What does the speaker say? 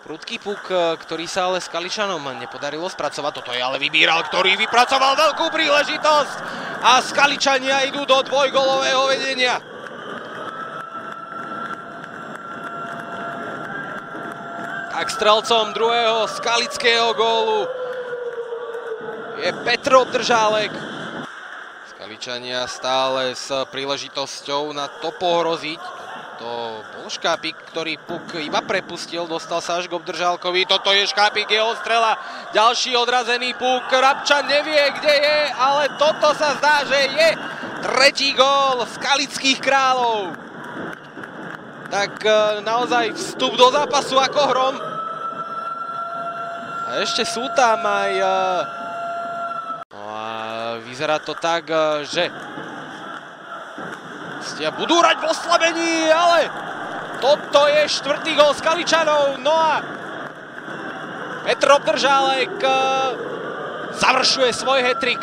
Prudký puk, ktorý sa ale Skaličanom nepodarilo spracovať. Toto je ale Vybíral, ktorý vypracoval veľkú príležitosť. A Skaličania idú do dvojgolového vedenia. Tak strelcom druhého skalického gólu je Petr Obdržálek. Skaličania stále s príležitosťou na to pohroziť. To bol Škápik, ktorý puk iba prepustil, dostal sa až k Obdržálkovi. Toto je Škápik, jeho strela. Ďalší odrazený puk. Rabčan nevie, kde je, ale toto sa zdá, že je tretí gól Skalických Kráľov. Tak naozaj vstup do zápasu ako hrom. A ešte sú tam aj... No a vyzerá to tak, že... budú hrať v oslabení, ale toto je štvrtý gól Skaličanov. No a Petr Obdržálek završuje svoj hat-trick.